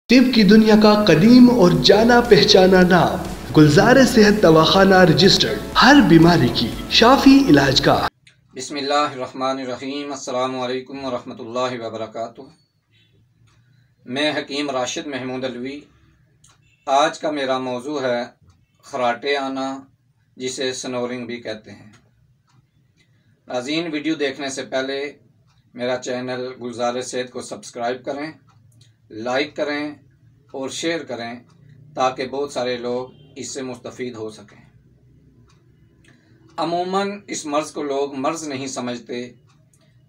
तिब की दुनिया का कदीम और जाना पहचाना नाम गुलजार सेहत दवाखाना रजिस्टर्ड, हर बीमारी की शाफी इलाज का। बिस्मिल्लाहिर्रहमानिर्रहीम। अस्सलामु अलैकुम वरहमतुल्लाहि वबरकातुह। मैं हकीम राशिद महमूद अलवी। आज का मेरा मौजू है खराटे आना, जिसे स्नोरिंग भी कहते हैं। नाज़रीन, वीडियो देखने से पहले मेरा चैनल गुलजार सेहत को सब्सक्राइब करें, लाइक करें और शेयर करें ताकि बहुत सारे लोग इससे मुस्तफ़ीद हो सकें। अमूमन इस मर्ज़ को लोग मर्ज़ नहीं समझते।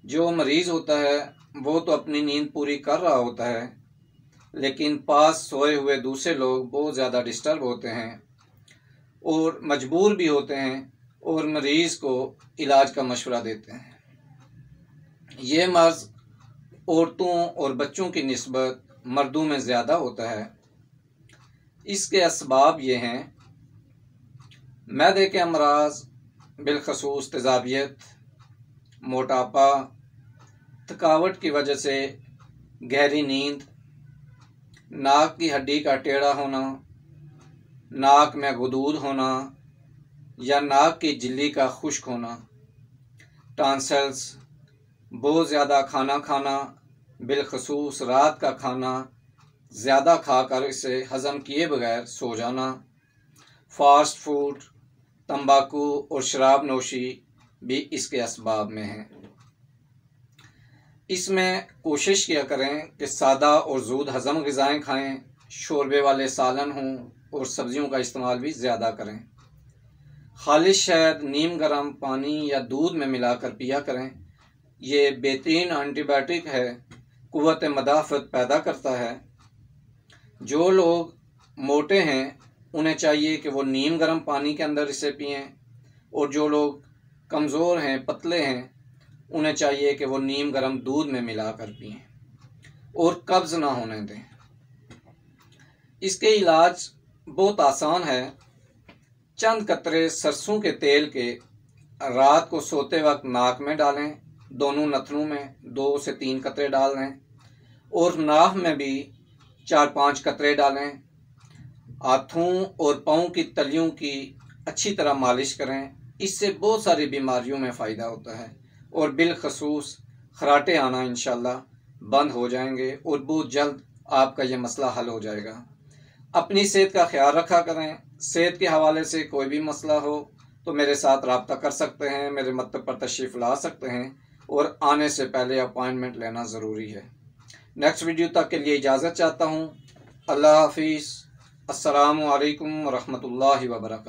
जो मरीज़ होता है वो तो अपनी नींद पूरी कर रहा होता है, लेकिन पास सोए हुए दूसरे लोग बहुत ज़्यादा डिस्टर्ब होते हैं और मजबूर भी होते हैं और मरीज़ को इलाज का मशवरा देते हैं। ये मर्ज़ औरतों और बच्चों की निस्बत मर्दों में ज़्यादा होता है। इसके असबाब ये हैं: मैदे के अमराज, बिलखसूस तेज़ाबियत, मोटापा, थकावट की वजह से गहरी नींद, नाक की हड्डी का टेढ़ा होना, नाक में गुदूद होना या नाक की झिल्ली का खुश्क होना, टॉन्सिल्स, बहुत ज़्यादा खाना खाना, बिलखसूस रात का खाना ज़्यादा खाकर इसे हज़म किए बगैर सो जाना, फास्ट फूड, तंबाकू और शराब नोशी भी इसके असबाब में हैं। इसमें कोशिश किया करें कि सादा और ज़ूद हज़म ग़िज़ाएँ खाएँ, शोरबे वाले सालन हों और सब्ज़ियों का इस्तेमाल भी ज़्यादा करें। खालिश शहद नीम गर्म पानी या दूध में मिलाकर पिया करें। ये बेहतरीन एंटीबायोटिक है, क़ुव्वत मदाफ़त पैदा करता है। जो लोग मोटे हैं उन्हें चाहिए कि वो नीम गर्म पानी के अंदर इसे पिएं, और जो लोग कमज़ोर हैं, पतले हैं, उन्हें चाहिए कि वो नीम गर्म दूध में मिलाकर पिएं और कब्ज़ ना होने दें। इसके इलाज बहुत आसान है। चंद कतरे सरसों के तेल के रात को सोते वक्त नाक में डालें, दोनों नथनों में 2 से 3 कतरे डाल लें और नाक में भी 4-5 कतरे डालें। हाथों और पाँव की तलियों की अच्छी तरह मालिश करें। इससे बहुत सारी बीमारियों में फ़ायदा होता है और बिलखसूस खराटे आना इंशाल्लाह बंद हो जाएंगे और बहुत जल्द आपका ये मसला हल हो जाएगा। अपनी सेहत का ख्याल रखा करें। सेहत के हवाले से कोई भी मसला हो तो मेरे साथ रब्ता कर सकते हैं, मेरे मकतब पर तशरीफ़ ला सकते हैं और आने से पहले अपॉइंटमेंट लेना ज़रूरी है। नेक्स्ट वीडियो तक के लिए इजाज़त चाहता हूँ। अल्लाह हाफिज़। अस्सलामु अलैकुम वरहमतुल्लाहि वबरकातुहू।